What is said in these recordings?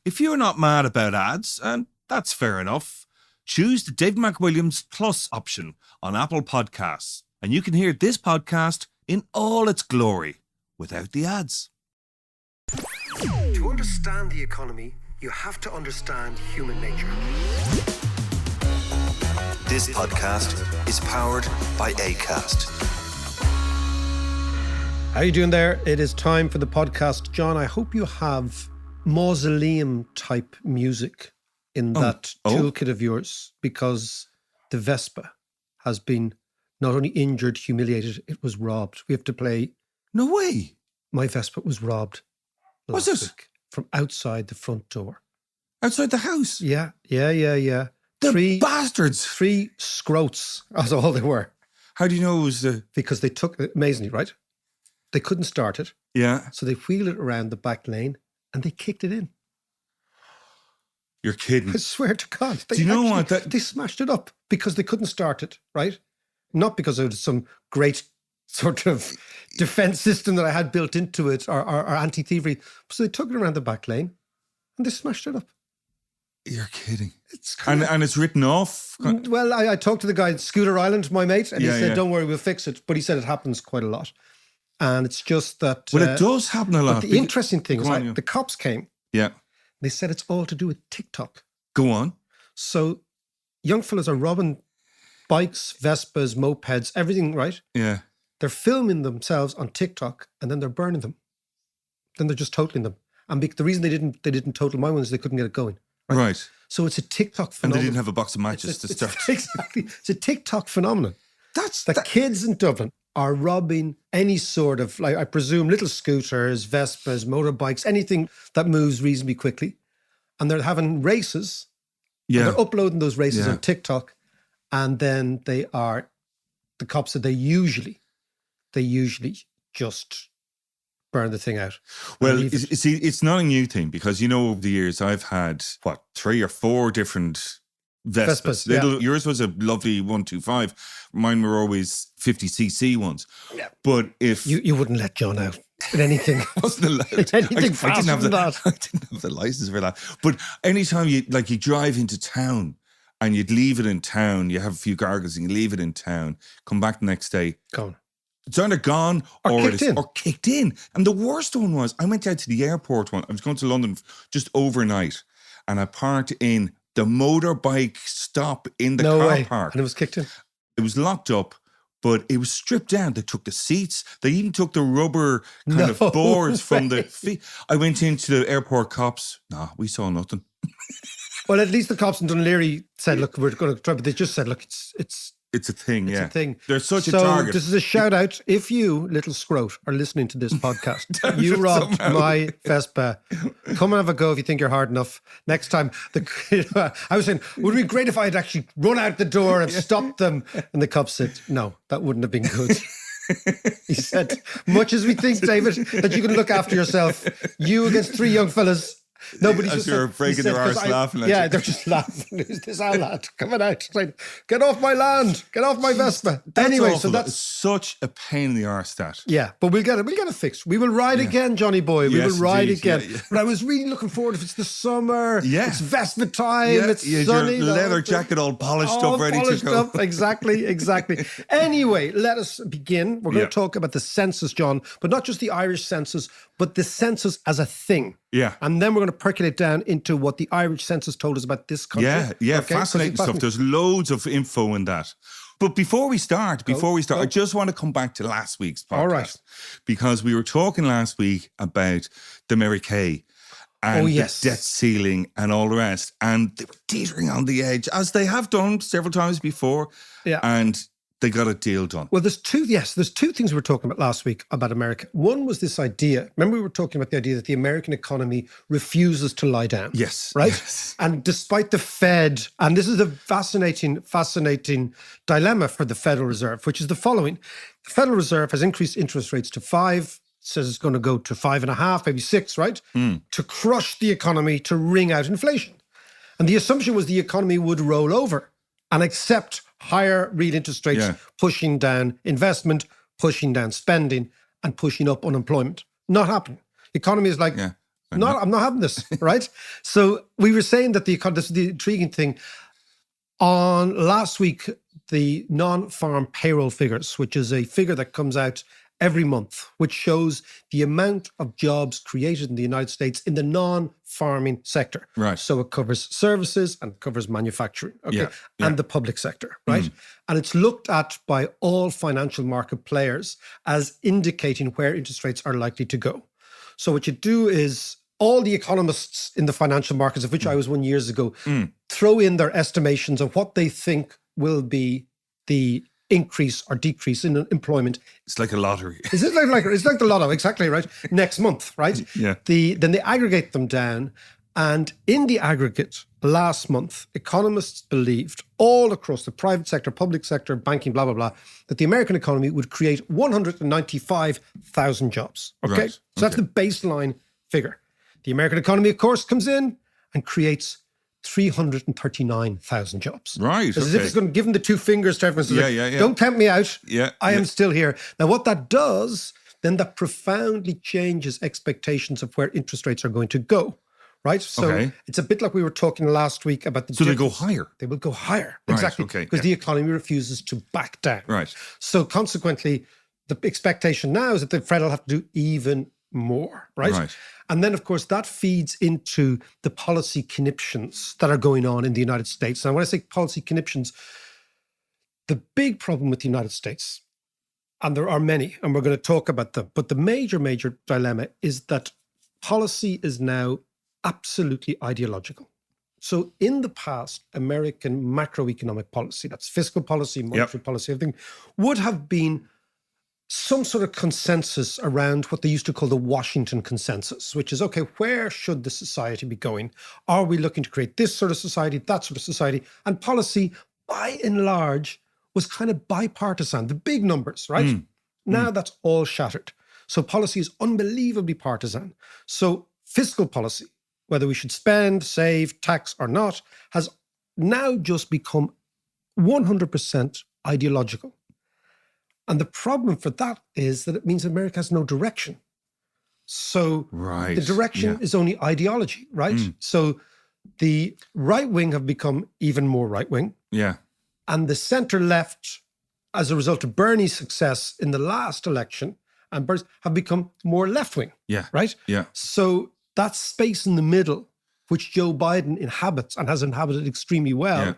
If you're not mad about ads, and that's fair enough, choose the David McWilliams Plus option on Apple Podcasts, and you can hear this podcast in all its glory without the ads. To understand the economy, you have to understand human nature. This podcast is powered by Acast. How are you doing there? It is time for the podcast. John, I hope you have mausoleum-type music in that toolkit of yours, because the Vespa has been not only injured, humiliated, it was robbed. We have to play... No way. My Vespa was robbed Was last it? week from outside the front door. Outside the house? Yeah. The bastards. 3 scroats, that's all they were. How do you know it was the... Because they took, amazingly, right? They couldn't start it. Yeah. So they wheeled it around the back lane and they kicked it in. You're kidding. I swear to God. Do you know what? They smashed it up because they couldn't start it, right? Not because of some great sort of defense system that I had built into it or anti-thievery. So they took it around the back lane and they smashed it up. You're kidding. It's and it's written off? Well, I talked to the guy at Scooter Island, my mate, and he said, yeah. don't worry, we'll fix it. But he said it happens quite a lot. And it's just that... Well, it does happen a lot. But the interesting thing is on, the cops came. Yeah. They said it's all to do with TikTok. Go on. So young fellas are robbing bikes, Vespas, mopeds, everything, right? Yeah. They're filming themselves on TikTok and then they're burning them. Then they're just totaling them. And the reason they didn't total my one is they couldn't get it going. Right. So it's a TikTok phenomenon. And they didn't have a box of matches to start. Exactly. It's a TikTok phenomenon. That's the kids in Dublin are robbing any sort of, like, I presume, little scooters, Vespas, motorbikes, anything that moves reasonably quickly. And they're having races. Yeah. And they're uploading those races on TikTok. And then the cops said they usually just burn the thing out. Well, see, it's not a new thing, because, over the years I've had, 3 or 4 different Vespas. Yours was a lovely 125. Mine were always 50cc ones. Yeah. But if... You wouldn't let John out with anything. I wasn't allowed. Anything faster than that. I didn't have the license for that. But anytime you drive into town and you'd leave it in town, you have a few gargles and you leave it in town, come back the next day. Gone. It's either gone or kicked in. And the worst one was, I went out to the airport I was going to London just overnight, and I parked in the motorbike stop in the car park. And it was kicked in? It was locked up, but it was stripped down. They took the seats. They even took the rubber kind of boards from the feet. I went into the airport cops. Nah, we saw nothing. Well, at least the cops in Dunleary said, look, we're going to try, but they just said, look, it's a thing, It's a thing. They're such a target. So this is a shout out. If you, little scroat, are listening to this podcast, you robbed my Vespa, come and have a go if you think you're hard enough. Next time, I was saying, would it be great if I had actually run out the door and stopped them? And the cops said, no, that wouldn't have been good. He said, much as we think, David, that you can look after yourself, you against 3 young fellas. Nobody's just you're breaking their arse laughing at you. They're just laughing. Who's this old lad coming out saying, get off my land, get off my Vespa. Anyway, so that's such a pain in the arse, that. Yeah, but we'll get it fixed. We will ride again, Johnny boy. We will ride again. Yeah. But I was really looking forward, if it's the summer, it's Vespa time, it's sunny. Your leather jacket all polished up, ready to go. Exactly. Anyway, let us begin. We're going to talk about the census, John, but not just the Irish census, but the census as a thing. Yeah. And then we're going to percolate down into what the Irish census told us about this country. Yeah, okay? Fascinating stuff. There's loads of info in that. But before we start, I just want to come back to last week's podcast. All right. Because we were talking last week about the Mary Kay and the debt ceiling and all the rest. And they were teetering on the edge, as they have done several times before. Yeah. And they got a deal done. Well, there's two things we were talking about last week about America. One was this idea. Remember, we were talking about the idea that the American economy refuses to lie down. Yes. Right? Yes. And despite the Fed, and this is a fascinating dilemma for the Federal Reserve, which is the following. The Federal Reserve has increased interest rates to 5, says it's going to go to 5.5, maybe 6, right? To crush the economy, to wring out inflation. And the assumption was the economy would roll over and accept higher real interest rates, pushing down investment, pushing down spending, and pushing up unemployment. Not happening. The economy is like I'm not having this, right? So we were saying that this is the intriguing thing. On last week, the non-farm payroll figures, which is a figure that comes out every month, which shows the amount of jobs created in the United States in the non-farming sector. Right. So it covers services and it covers manufacturing, okay, Yeah. and the public sector, right? And it's looked at by all financial market players as indicating where interest rates are likely to go. So what you do is all the economists in the financial markets, of which I was one years ago, throw in their estimations of what they think will be the increase or decrease in employment. It's like a lottery. Is it it's like the lotto, exactly, right? Next month, right? Yeah. Then they aggregate them down. And in the aggregate, last month, economists believed all across the private sector, public sector, banking, blah, blah, blah, that the American economy would create 195,000 jobs. Okay? Right. So that's the baseline figure. The American economy, of course, comes in and creates 339,000 jobs. Right. As if it's going to give them the two fingers to everyone. So Yeah. Don't count me out. Yeah. I am still here. Now, what that does, then that profoundly changes expectations of where interest rates are going to go. Right? So it's a bit like we were talking last week about the... So they go higher. They will go higher. Right, Exactly. okay, Because the economy refuses to back down. Right. So consequently, the expectation now is that the Fed will have to do even more. Right? And then, of course, that feeds into the policy conniptions that are going on in the United States. And when I say policy conniptions, the big problem with the United States, and there are many, and we're going to talk about them, but the major dilemma is that policy is now absolutely ideological. So in the past, American macroeconomic policy, that's fiscal policy, monetary policy, everything, would have been some sort of consensus around what they used to call the Washington consensus, which is, okay, where should the society be going? Are we looking to create this sort of society, that sort of society? And policy, by and large, was kind of bipartisan, the big numbers, right? Now that's all shattered. So policy is unbelievably partisan. So fiscal policy, whether we should spend, save, tax or not, has now just become 100% ideological. And the problem for that is that it means America has no direction. So the direction is only ideology, right? So the right wing have become even more right wing. Yeah. And the center left, as a result of Bernie's success in the last election, and Bernie's have become more left wing. Yeah. Right? Yeah. So that space in the middle, which Joe Biden inhabits and has inhabited extremely well,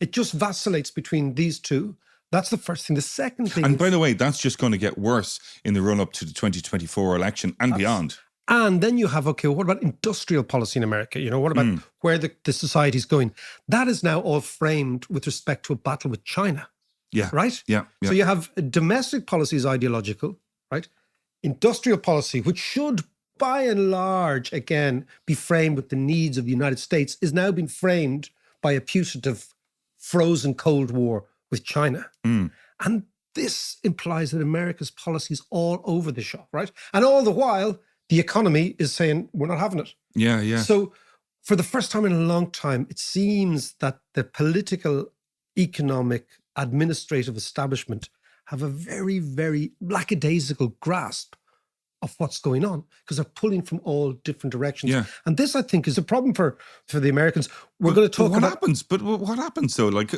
it just vacillates between these two. That's the first thing. The second thing... And by the way, that's just going to get worse in the run-up to the 2024 election and beyond. And then you have, okay, what about industrial policy in America? You know, what about where the society's going? That is now all framed with respect to a battle with China. Yeah. Right? Yeah. So you have domestic policy is ideological, right? Industrial policy, which should by and large, again, be framed with the needs of the United States, is now being framed by a putative frozen Cold War with China. And this implies that America's policy is all over the shop, right? And all the while, the economy is saying, we're not having it. Yeah, yeah. So for the first time in a long time, it seems that the political, economic, administrative establishment have a very, very lackadaisical grasp of what's going on because they're pulling from all different directions. Yeah. And this, I think, is a problem for the Americans. We're going to talk about... What happens though? Like,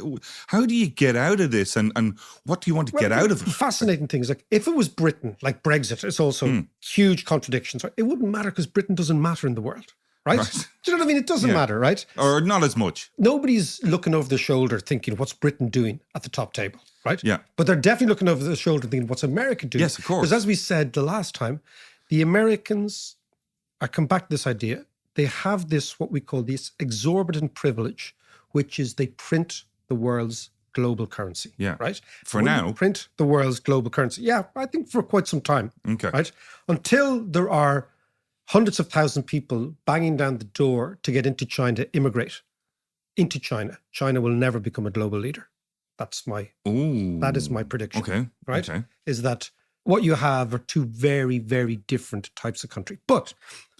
how do you get out of this and what do you want to get out of it? Fascinating things. Like if it was Britain, like Brexit, it's also huge contradictions. Right? It wouldn't matter because Britain doesn't matter in the world. Right? Do you know what I mean? It doesn't matter, right? Or not as much. Nobody's looking over the shoulder thinking, what's Britain doing at the top table, right? Yeah. But they're definitely looking over the shoulder thinking, what's America doing? Yes, of course. Because as we said the last time, the Americans, I come back to this idea, they have this, what we call this exorbitant privilege, which is they print the world's global currency. Yeah. Right? For now. Print the world's global currency. Yeah, I think for quite some time. Okay. Right? Until there are hundreds of thousands of people banging down the door to get into China, to immigrate into China. China will never become a global leader. That is my prediction. Okay. Right? Okay. Is that what you have are two very, very different types of country. But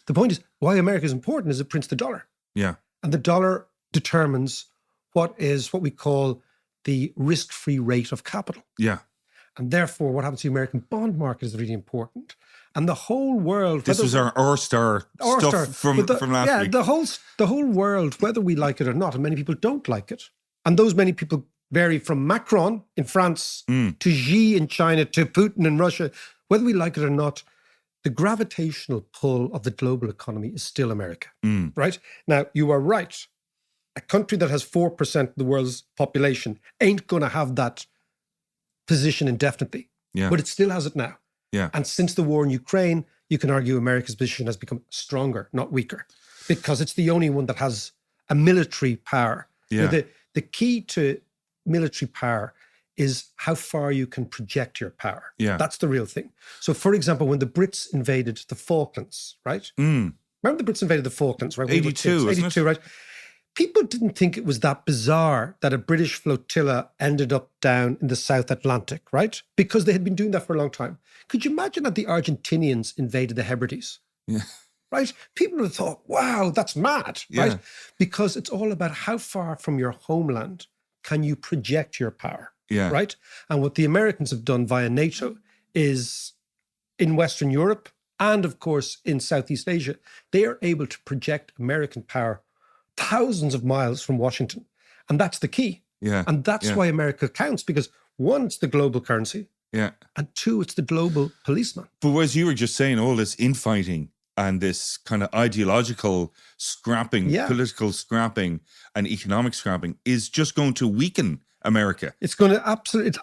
the point is, why America is important is it prints the dollar. Yeah. And the dollar determines what we call the risk-free rate of capital. Yeah. And therefore, what happens to the American bond market is really important. And the whole world... This was our star stuff from last week. The whole world, whether we like it or not, and many people don't like it. And those many people vary from Macron in France to Xi in China to Putin in Russia. Whether we like it or not, the gravitational pull of the global economy is still America, right? Now, you are right. A country that has 4% of the world's population ain't going to have that position indefinitely. Yeah. But it still has it now. Yeah. And since the war in Ukraine, you can argue America's position has become stronger, not weaker, because it's the only one that has a military power. Yeah. The key to military power is how far you can project your power. Yeah. That's the real thing. So, for example, when the Brits invaded the Falklands, right? Remember the Brits invaded the Falklands, right? 82, wasn't 82, it? right? People didn't think it was that bizarre that a British flotilla ended up down in the South Atlantic, right? Because they had been doing that for a long time. Could you imagine that the Argentinians invaded the Hebrides? Yeah. Right? People would have thought, wow, that's mad, right? Yeah. Because it's all about how far from your homeland can you project your power, Yeah. right? And what the Americans have done via NATO is in Western Europe and, of course, in Southeast Asia, they are able to project American power thousands of miles from Washington. And that's the key. Yeah. And that's why America counts, because one, it's the global currency. Yeah. And two, it's the global policeman. But as you were just saying, all this infighting and this kind of ideological scrapping, political scrapping and economic scrapping is just going to weaken America. It's going to absolutely,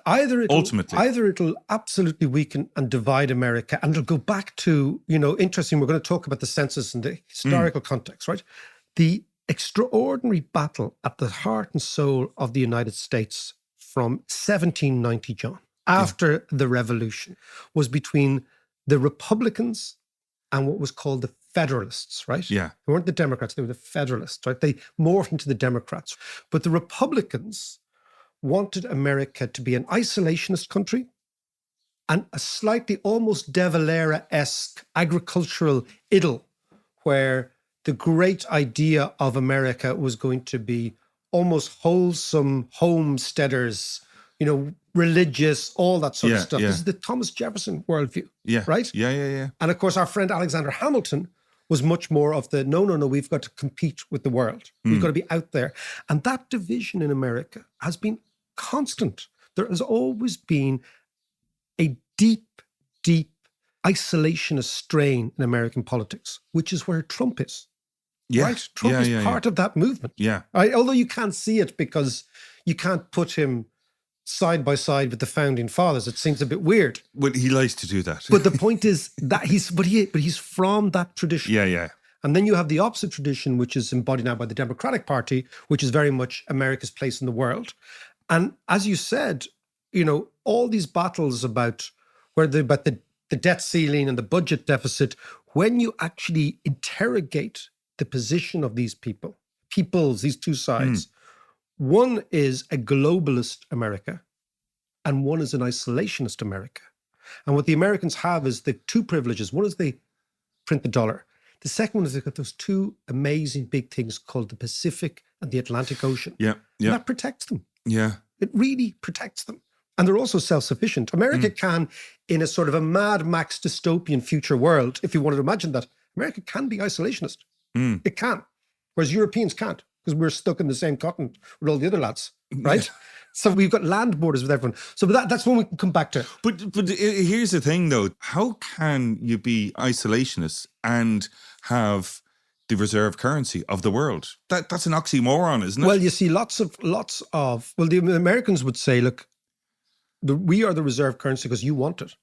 Ultimately. Either it'll absolutely weaken and divide America, and it'll go back to, interesting, we're going to talk about the census and the historical context, right? The extraordinary battle at the heart and soul of the United States from 1790, John, after the Revolution, was between the Republicans and what was called the Federalists, right? Yeah. They weren't the Democrats, they were the Federalists, right? They morphed into the Democrats. But the Republicans wanted America to be an isolationist country and a slightly almost De Valera-esque agricultural idyll where the great idea of America was going to be almost wholesome homesteaders, religious, all that sort of stuff. Yeah. This is the Thomas Jefferson worldview, Yeah. right? Yeah. And of course, our friend Alexander Hamilton was much more of the, no, we've got to compete with the world. We've got to be out there. And that division in America has been constant. There has always been a deep, deep isolationist strain in American politics, which is where Trump is. Yeah. Right? Trump is part of that movement. Yeah. Right? Although you can't see it because you can't put him side by side with the founding fathers. It seems a bit weird. Well, he likes to do that. But the point is that he's from that tradition. Yeah. And then you have the opposite tradition, which is embodied now by the Democratic Party, which is very much America's place in the world. And as you said, all these battles about the debt ceiling and the budget deficit, when you actually interrogate the position of these these two sides, one is a globalist America and one is an isolationist America. And what the Americans have is the two privileges. One is they print the dollar. The second one is they've got those two amazing big things called the Pacific and the Atlantic Ocean. Yeah. And that protects them. Yeah. It really protects them. And they're also self-sufficient. America can, in a sort of a Mad Max dystopian future world, if you wanted to imagine that, America can be isolationist. It can. Whereas Europeans can't, because we're stuck in the same continent with all the other lads, right? Yeah. So we've got land borders with everyone. So that's one we can come back to. But here's the thing, though. How can you be isolationist and have the reserve currency of the world? That's an oxymoron, isn't it? Well, you see lots of, the Americans would say, look, we are the reserve currency because you want it.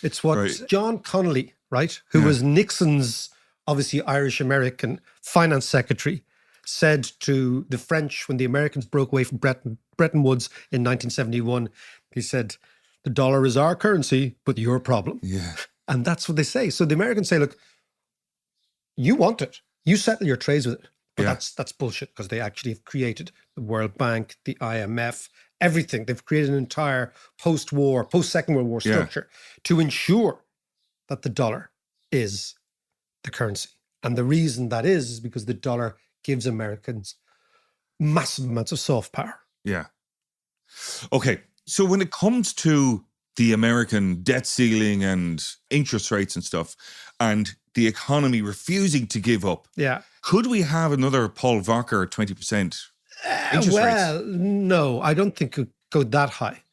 It's what John Connolly, right, who was Nixon's, obviously Irish-American finance secretary, said to the French when the Americans broke away from Bretton Woods in 1971. He said, the dollar is our currency, but your problem. Yeah. And that's what they say. So the Americans say, look, you want it. You settle your trades with it. But that's bullshit, because they actually have created the World Bank, the IMF, everything. They've created an entire post-war, post-Second World War structure to ensure that the dollar is the currency. And the reason that is because the dollar gives Americans massive amounts of soft power. Yeah. Okay. So when it comes to the American debt ceiling and interest rates and stuff, and the economy refusing to give up. Yeah. Could we have another Paul Volcker 20% interest rates? No, I don't think it could go that high.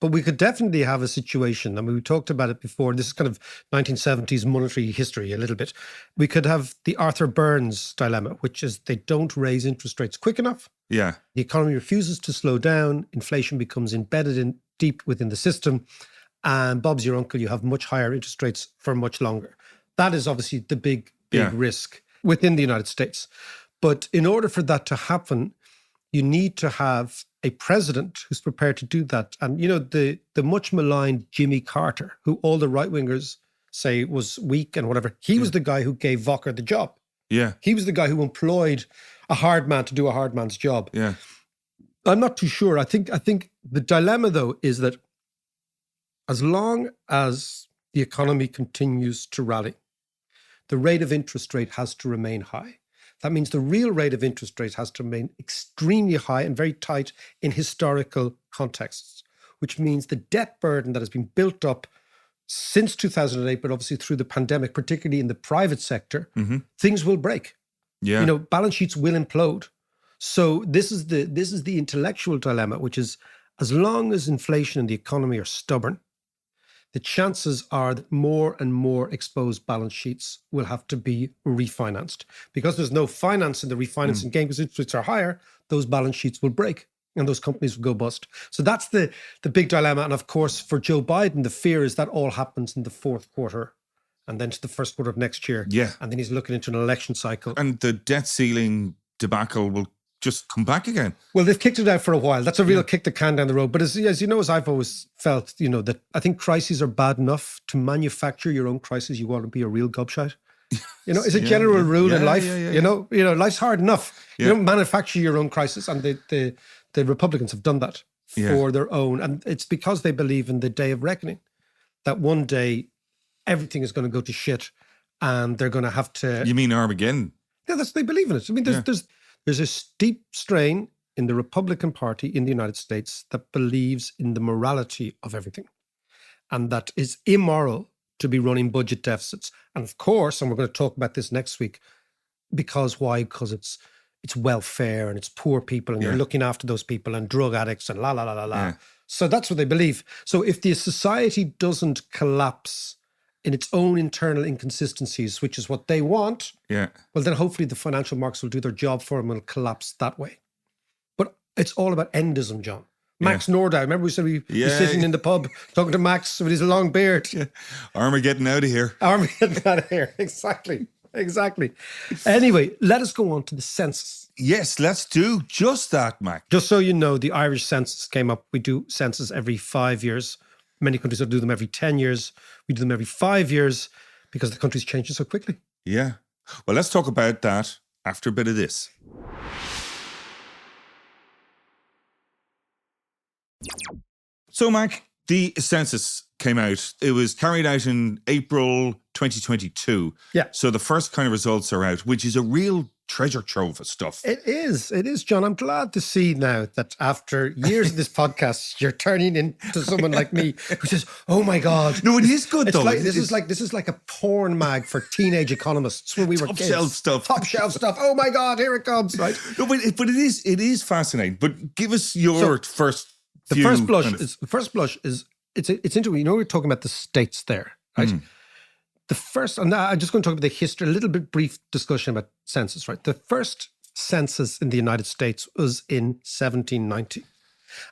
But we could definitely have a situation, I mean, we talked about it before, this is kind of 1970s monetary history a little bit. We could have the Arthur Burns dilemma, which is they don't raise interest rates quick enough. Yeah. The economy refuses to slow down. Inflation becomes embedded in deep within the system. And Bob's your uncle, you have much higher interest rates for much longer. That is obviously the big risk within the United States. But in order for that to happen, you need to have a president who's prepared to do that. And, you know, the much maligned Jimmy Carter, who all the right-wingers say was weak and whatever, he was the guy who gave Volcker the job. Yeah. He was the guy who employed a hard man to do a hard man's job. Yeah. I'm not too sure. I think the dilemma, though, is that as long as the economy continues to rally, the rate of interest rate has to remain high. That means the real rate of interest rate has to remain extremely high and very tight in historical contexts, which means the debt burden that has been built up since 2008, but obviously through the pandemic, particularly in the private sector, things will break. Yeah. You know, balance sheets will implode. So this is the intellectual dilemma, which is as long as inflation and the economy are stubborn, the chances are that more and more exposed balance sheets will have to be refinanced. Because there's no finance in the refinancing game, because interest rates are higher, those balance sheets will break and those companies will go bust. So that's the big dilemma. And of course, for Joe Biden, the fear is that all happens in the fourth quarter and then to the first quarter of next year. Yeah. And then he's looking into an election cycle. And the debt ceiling debacle will just come back again. Well, they've kicked it out for a while. That's a real kick the can down the road. But as you know, as I've always felt, you know, that I think crises are bad enough. To manufacture your own crisis, you want to be a real gobshite. You know, it's a general rule in life. You know, life's hard enough. You don't manufacture your own crisis. And the Republicans have done that for their own. And it's because they believe in the day of reckoning, that one day everything is going to go to shit and they're going to have to... You mean Armageddon? Yeah, they believe in it. I mean, there's a steep strain in the Republican Party in the United States that believes in the morality of everything and that is immoral to be running budget deficits. And of course, and we're going to talk about this next week, because why? Because it's welfare and it's poor people and you're looking after those people and drug addicts and la, la, la, la, la. Yeah. So that's what they believe. So if the society doesn't collapse in its own internal inconsistencies, which is what they want, well, then hopefully the financial markets will do their job for them and will collapse that way. But it's all about endism, John. Max Nordau, remember we said we'd be sitting in the pub talking to Max with his long beard. Yeah. Armageddon out of here. Armageddon out of here, exactly. Anyway, let us go on to the census. Yes, let's do just that, Mac. Just so you know, the Irish census came up. We do census every 5 years. Many countries will do them every 10 years. We do them every 5 years because the country's changing so quickly. Yeah. Well, let's talk about that after a bit of this. So, Mac, the census came out. It was carried out in April 2022. Yeah. So the first kind of results are out, which is a real treasure trove of stuff. It is, John. I'm glad to see now that after years of this podcast, you're turning into someone like me who says, "Oh my God!" No, it is good though. This is like a porn mag for teenage economists when we were kids. Top shelf stuff. Oh my God, here it comes! Right? No, but it is fascinating. But give us your first. The first blush is it's interesting. You know, we're talking about the states there, right? The first, and I'm just going to talk about the history, a little bit brief discussion about census, right? The first census in the United States was in 1790.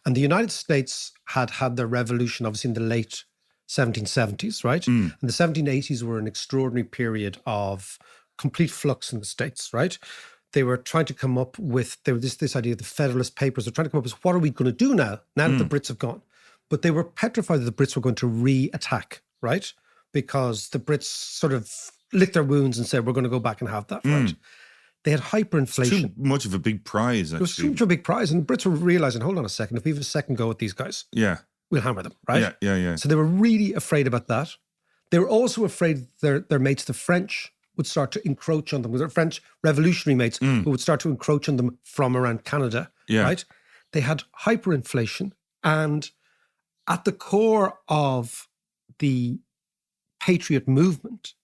And the United States had their revolution, obviously, in the late 1770s, right? And the 1780s were an extraordinary period of complete flux in the States, right? They were trying to come up with, this idea of the Federalist Papers. They're trying to come up with, what are we going to do now that the Brits have gone? But they were petrified that the Brits were going to re-attack, right? Because the Brits sort of licked their wounds and said, we're going to go back and have that, right? They had hyperinflation. Too much of a big prize, actually. It was too much of a big prize. And the Brits were realizing, hold on a second, if we have a second go at these guys, we'll hammer them, right? Yeah. So they were really afraid about that. They were also afraid their mates, the French, would start to encroach on them. Their French revolutionary mates who would start to encroach on them from around Canada, right? They had hyperinflation and at the core of the patriot movement,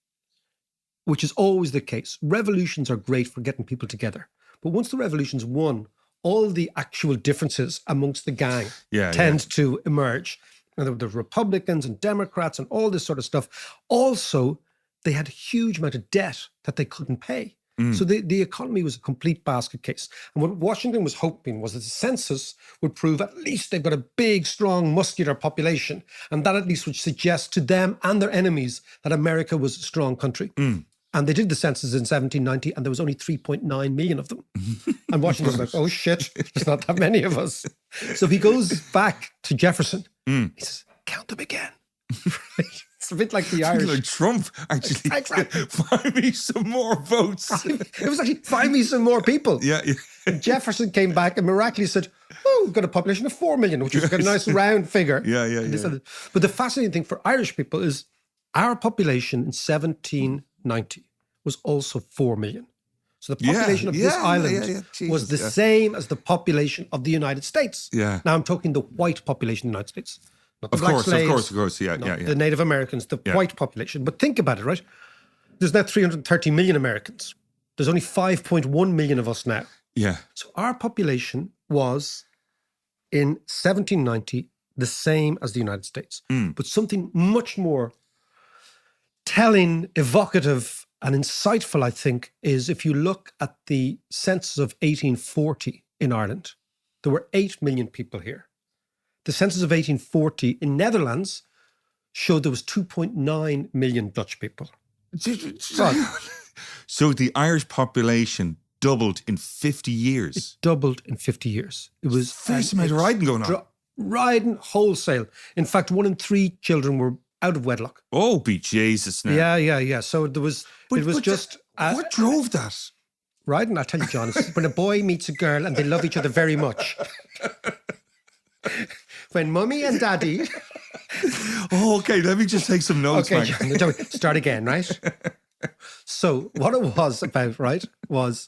which is always the case, revolutions are great for getting people together. But once the revolution's won, all the actual differences amongst the gang tend to emerge. And the Republicans and Democrats and all this sort of stuff. Also, they had a huge amount of debt that they couldn't pay. So the economy was a complete basket case. And what Washington was hoping was that the census would prove at least they've got a big, strong, muscular population. And that at least would suggest to them and their enemies that America was a strong country. And they did the census in 1790 and there was only 3.9 million of them. And Washington was like, oh shit, there's not that many of us. So he goes back to Jefferson. He says, count them again. It's a bit like the Irish. Like Trump, actually. Exactly. Find me some more votes. It was actually, find me some more people. Yeah. And Jefferson came back and miraculously said, oh, we've got a population of 4 million, which is a nice round figure. Yeah. But the fascinating thing for Irish people is our population in 1790 was also 4 million. So the population of this island was the same as the population of the United States. Yeah. Now I'm talking the white population of the United States. Not the Of black course, slaves, yeah. the Native Americans, the white population. But think about it, right? There's now 330 million Americans. There's only 5.1 million of us now. Yeah. So our population was, in 1790, the same as the United States. But something much more telling, evocative, and insightful, I think, is if you look at the census of 1840 in Ireland, there were 8 million people here. The census of 1840 in Netherlands showed there was 2.9 million Dutch people. So the Irish population doubled in 50 years. It doubled in 50 years. It was First amount of riding going on. Riding wholesale. In fact, 1 in 3 children were out of wedlock. Oh, be Jesus now. Yeah. So there was, what drove that? Riding, I tell you, John, it's when a boy meets a girl and they love each other very much. When mummy and daddy... Oh, okay, let me just take some notes, okay, John, start again, right? So what it was about, right, was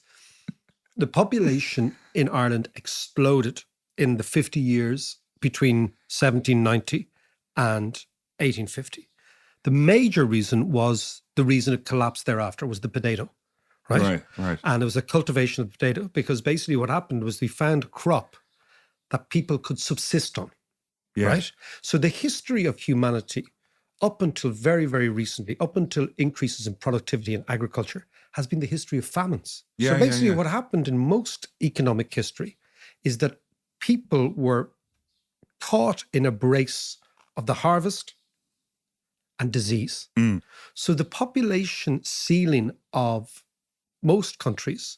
the population in Ireland exploded in the 50 years between 1790 and 1850. The major reason was the reason it collapsed thereafter was the potato, right? Right. And it was a cultivation of potato because basically what happened was they found a crop that people could subsist on, right? So the history of humanity up until very, very recently, up until increases in productivity in agriculture, has been the history of famines. So basically what happened in most economic history is that people were caught in a brace of the harvest and disease. So the population ceiling of most countries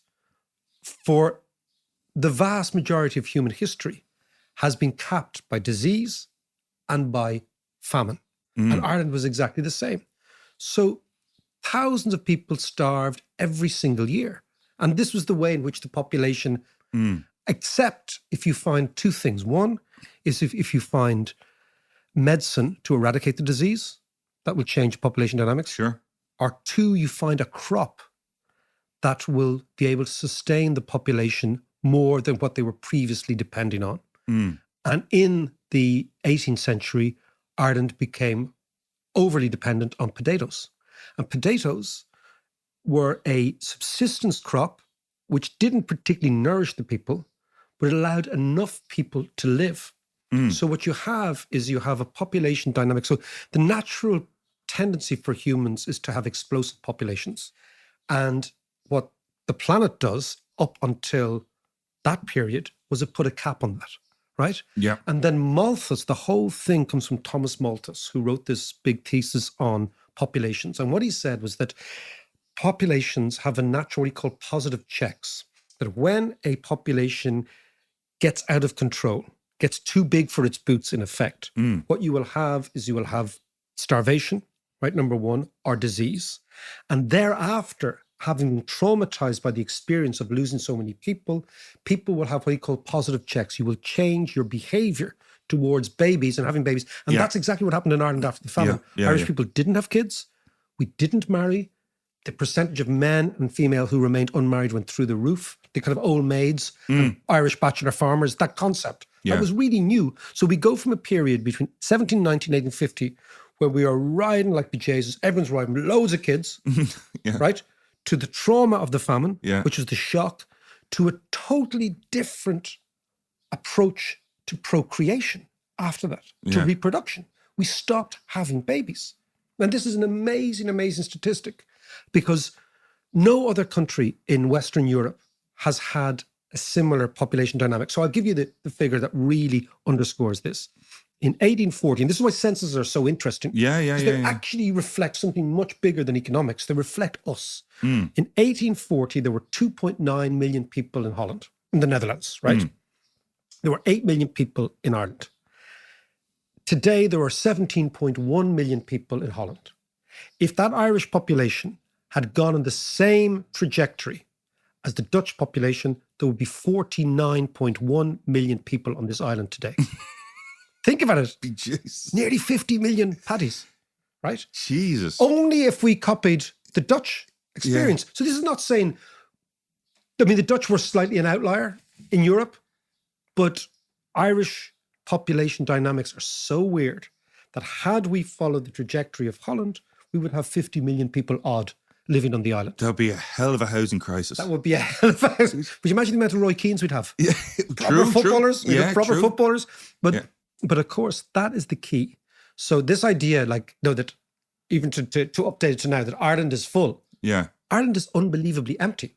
for the vast majority of human history has been capped by disease and by famine. And Ireland was exactly the same. So thousands of people starved every single year. And this was the way in which the population, except if you find 2 things. One is if you find medicine to eradicate the disease, that will change population dynamics. Sure. Or 2, you find a crop that will be able to sustain the population more than what they were previously depending on. And in the 18th century, Ireland became overly dependent on potatoes. And potatoes were a subsistence crop which didn't particularly nourish the people, but allowed enough people to live. So what you have is you have a population dynamic. So the natural tendency for humans is to have explosive populations. And what the planet does up until that period was it put a cap on that. Right? Yeah. And then Malthus, the whole thing comes from Thomas Malthus, who wrote this big thesis on populations. And what he said was that populations have a natural, what he called positive checks. That when a population gets out of control, gets too big for its boots in effect, what you will have is you will have starvation, right? Number 1, or disease. And thereafter, having been traumatized by the experience of losing so many people will have what he called positive checks. You will change your behavior towards babies and having babies. And that's exactly what happened in Ireland after the famine. Irish people didn't have kids. We didn't marry. The percentage of men and female who remained unmarried went through the roof. The kind of old maids and Irish bachelor farmers, that concept Yeah. That was really new. So we go from a period between 1790 and 1850 where we are riding like bejesus, everyone's riding loads of kids, Yeah. right? To the trauma of the famine, Yeah. which was the shock, to a totally different approach to procreation after that, to Yeah. reproduction. We stopped having babies. And this is an amazing, amazing statistic because no other country in Western Europe has had a similar population dynamic. So I'll give you the figure that really underscores this. In 1840, and this is why censuses are so interesting. Yeah. Because they actually reflect something much bigger than economics. They reflect us. In 1840, there were 2.9 million people in Holland, in the Netherlands, right? There were 8 million people in Ireland. Today, there are 17.1 million people in Holland. If that Irish population had gone on the same trajectory as the Dutch population, there would be 49.1 million people on this island today. Think about it. Jesus. Nearly 50 million paddies, right? Jesus. Only if we copied the Dutch experience. So this is not saying, I mean, the Dutch were slightly an outlier in Europe, but Irish population dynamics are so weird that had we followed the trajectory of Holland, we would have 50 million people odd living on the island. That'd be a hell of a housing crisis. That would be a hell of a house. Would you imagine the amount of Roy Keanes we'd have? Yeah, Proper footballers. We'd have proper true. footballers. But of course, that is the key. So this idea, that even to update it to now, that Ireland is full. Yeah. Ireland is unbelievably empty.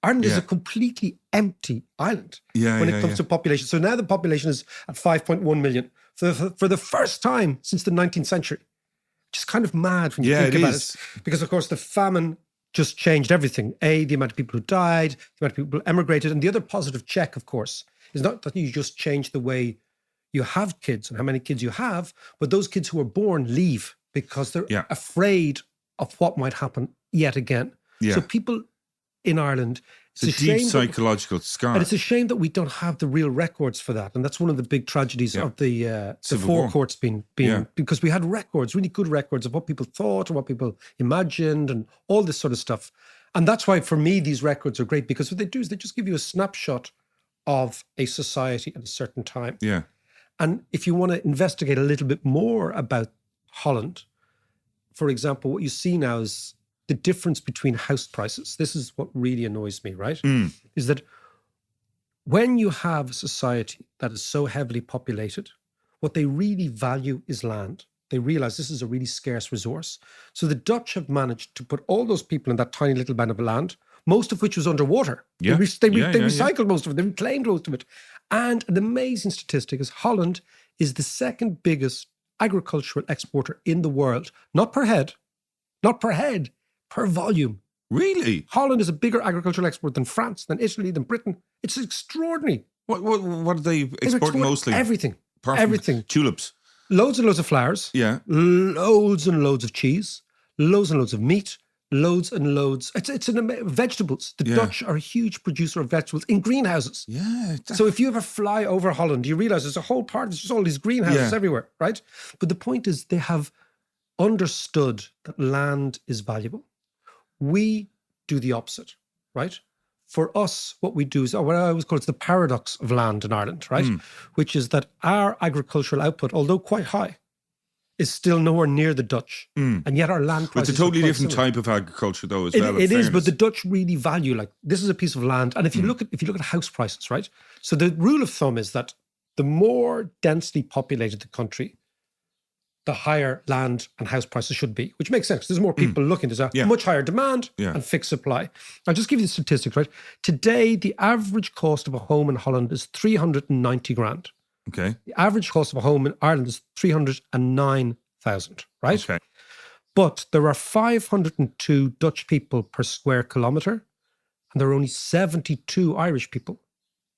Ireland is a completely empty island when it comes to population. So now the population is at 5.1 million for the first time since the 19th century. Which is kind of mad when you think about it. Because, of course, the famine just changed everything. The amount of people who died, the amount of people who emigrated. And the other positive check, of course, is not that you just change the way you have kids and how many kids you have, but those kids who are born leave because they're afraid of what might happen yet again. Yeah. So people in Ireland, it's a deep psychological scar. And it's a shame that we don't have the real records for that. And that's one of the big tragedies of the forecourts being because we had records, really good records of what people thought and what people imagined and all this sort of stuff. And that's why, for me, these records are great because what they do is they just give you a snapshot of a society at a certain time. Yeah. And if you want to investigate a little bit more about Holland, for example, what you see now is the difference between house prices. This is what really annoys me, right? Is that when you have a society that is so heavily populated, what they really value is land. They realize this is a really scarce resource. So the Dutch have managed to put all those people in that tiny little band of land, most of which was underwater. Yeah. They recycled most of it. They reclaimed most of it. And an amazing statistic is Holland is the second biggest agricultural exporter in the world, not per head, per volume. Really? Holland is a bigger agricultural export than France, than Italy, than Britain. It's extraordinary. What do they export mostly? Everything. Everything. Tulips. Loads and loads of flowers. Yeah. Loads and loads of cheese. Loads and loads of meat. Loads and loads. Vegetables. The Dutch are a huge producer of vegetables in greenhouses. Yeah. So if you ever fly over Holland, you realize there's a whole part, there's just all these greenhouses everywhere, right? But the point is they have understood that land is valuable. We do the opposite, right? For us, what we do is what I always call it's the paradox of land in Ireland, right? Which is that our agricultural output, although quite high, is still nowhere near the Dutch. And yet our land prices It's a totally different similar. type of agriculture though as well. It is, but the Dutch really value, like, this is a piece of land. And if you look at house prices, right? So the rule of thumb is that the more densely populated the country, the higher land and house prices should be, which makes sense. There's more people looking. There's a much higher demand and fixed supply. I'll just give you the statistics, right? Today, the average cost of a home in Holland is 390 grand. Okay. The average cost of a home in Ireland is 309,000, right? Okay. But there are 502 Dutch people per square kilometre, and there are only 72 Irish people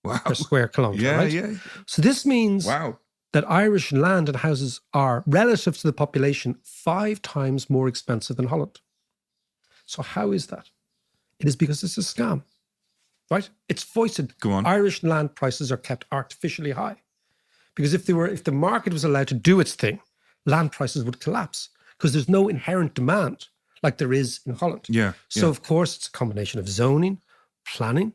per square kilometre, right? Yeah. So this means that Irish land and houses are, relative to the population, 5 times more expensive than Holland. So how is that? It is because it's a scam, right? It's foisted. Go on. Irish land prices are kept artificially high. Because if the market was allowed to do its thing, land prices would collapse because there's no inherent demand like there is in Holland. So of course, it's a combination of zoning, planning.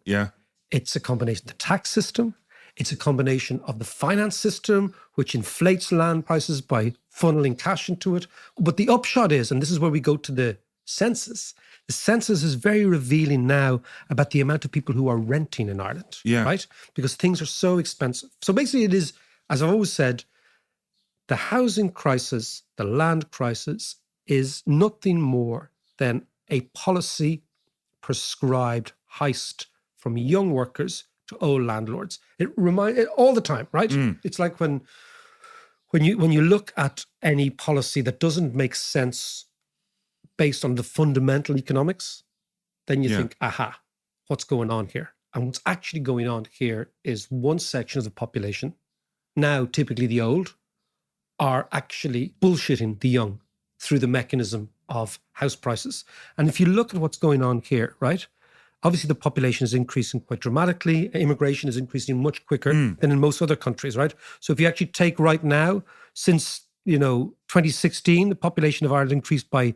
It's a combination of the tax system. It's a combination of the finance system, which inflates land prices by funneling cash into it. But the upshot is, and this is where we go to the census is very revealing now about the amount of people who are renting in Ireland, right? Because things are so expensive. So basically it is, as I've always said, the housing crisis, the land crisis is nothing more than a policy prescribed heist from young workers to old landlords. It reminds all the time, right? It's like when you look at any policy that doesn't make sense based on the fundamental economics, then you think, aha, what's going on here? And what's actually going on here is one section of the population, now typically the old, are actually bullshitting the young through the mechanism of house prices. And if you look at what's going on here, right? Obviously, the population is increasing quite dramatically. Immigration is increasing much quicker than in most other countries, right? So if you actually take right now, since 2016, the population of Ireland increased by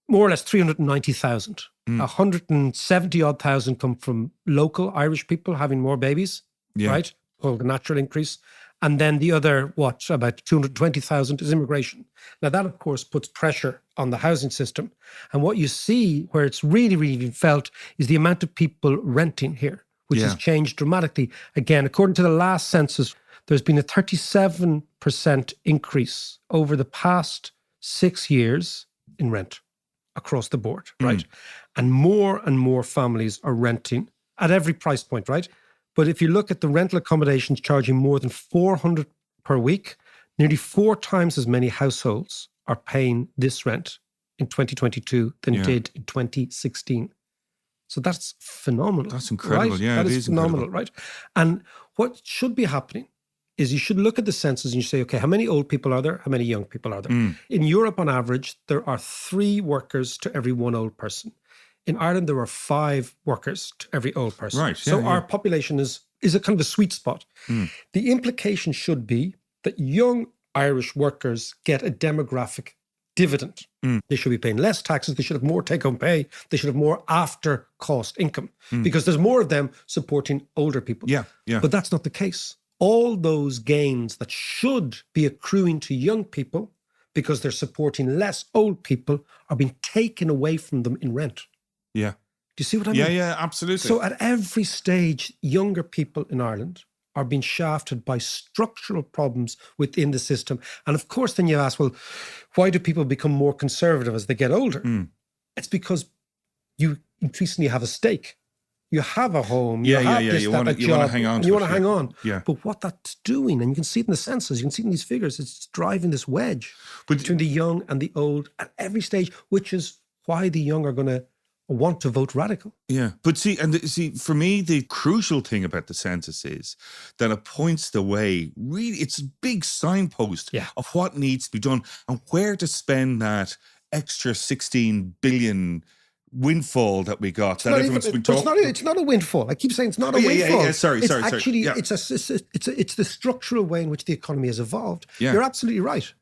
more or less 390,000. 170 odd thousand come from local Irish people having more babies, right? Called the natural increase. And then the other, about 220,000 is immigration. Now that, of course, puts pressure on the housing system. And what you see where it's really, really felt is the amount of people renting here, which has changed dramatically. Again, according to the last census, there's been a 37% increase over the past 6 years in rent across the board, right? And more families are renting at every price point, right? But if you look at the rental accommodations charging more than 400 per week, nearly 4 times as many households are paying this rent in 2022 than did in 2016. So that's phenomenal. That's incredible. Right? Yeah, that it is is phenomenal, incredible. right? And what should be happening is you should look at the census and you say, okay, how many old people are there? How many young people are there? In Europe, on average, there are 3 workers to every 1 old person. In Ireland, there are 5 workers to every old person. Right. So our population is a kind of a sweet spot. The implication should be that young Irish workers get a demographic dividend. They should be paying less taxes. They should have more take-home pay. They should have more after-cost income because there's more of them supporting older people. But that's not the case. All those gains that should be accruing to young people because they're supporting less old people are being taken away from them in rent. Yeah. Do you see what I mean? Yeah, absolutely. So at every stage, younger people in Ireland are being shafted by structural problems within the system. And of course, then you ask, well, why do people become more conservative as they get older? It's because you increasingly have a stake. You have a home, you have this, you that, want a to job, hang on and to you it, want to hang on. Yeah. But what that's doing, and you can see it in the census, you can see it in these figures, it's driving this wedge But- between the young and the old at every stage, which is why the young are going to want to vote radical. Yeah. But see, for me, the crucial thing about the census is that it points the way. Really, it's a big signpost of what needs to be done and where to spend that extra 16 billion windfall that we got that everyone's been talking about. It's not a windfall. I keep saying it's not a windfall. Sorry. It's the structural way in which the economy has evolved. Yeah. You're absolutely right.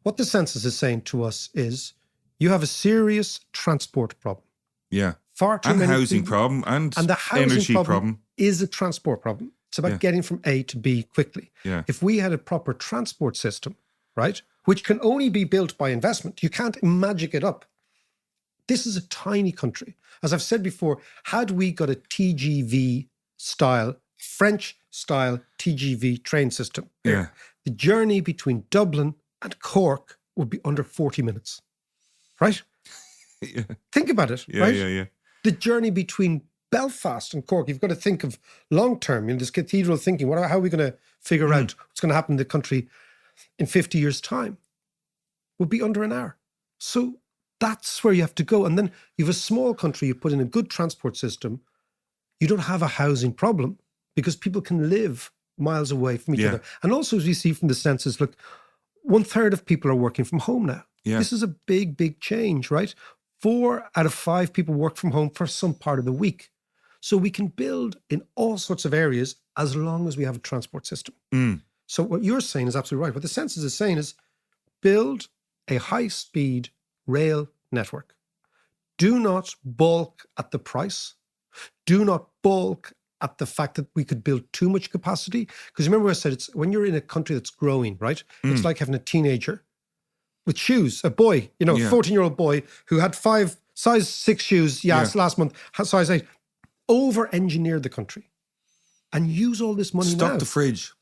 What the census is saying to us is you have a serious transport problem. Yeah. Far too and many housing people, problem and the housing energy problem. is a transport problem. It's about getting from A to B quickly. Yeah. If we had a proper transport system, right, which can only be built by investment, you can't magic it up. This is a tiny country. As I've said before, had we got a TGV style, French style TGV train system, the journey between Dublin and Cork would be under 40 minutes, right? Think about it, right? Yeah. The journey between Belfast and Cork, you've got to think of long term, this cathedral thinking, how are we going to figure out what's going to happen in the country in 50 years' time? Would be under an hour. So that's where you have to go. And then you have a small country, you put in a good transport system, you don't have a housing problem because people can live miles away from each other. And also, as we see from the census, look, 1/3 of people are working from home now. Yeah. This is a big, big change, right? 4 out of 5 people work from home for some part of the week. So we can build in all sorts of areas as long as we have a transport system. So what you're saying is absolutely right. What the census is saying is build a high-speed rail network. Do not balk at the price. Do not balk at the fact that we could build too much capacity. Because remember I said, it's when you're in a country that's growing, right? It's like having a teenager with shoes, a boy, 14-year-old boy who had size 6 shoes, last month, had size 8, over-engineer the country and use all this money now. Stock the fridge.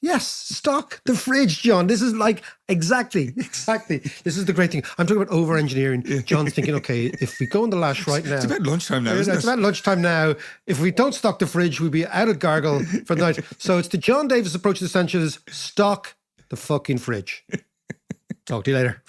Yes, stock the fridge, John. This is like, exactly. This is the great thing. I'm talking about over-engineering. John's thinking, okay, if we go in the lash right now. It's about lunchtime now, isn't it? It's about lunchtime now. If we don't stock the fridge, we'll be out of gargle for the night. So it's the John Davis approach to essentials. Stock the fucking fridge. Talk to you later.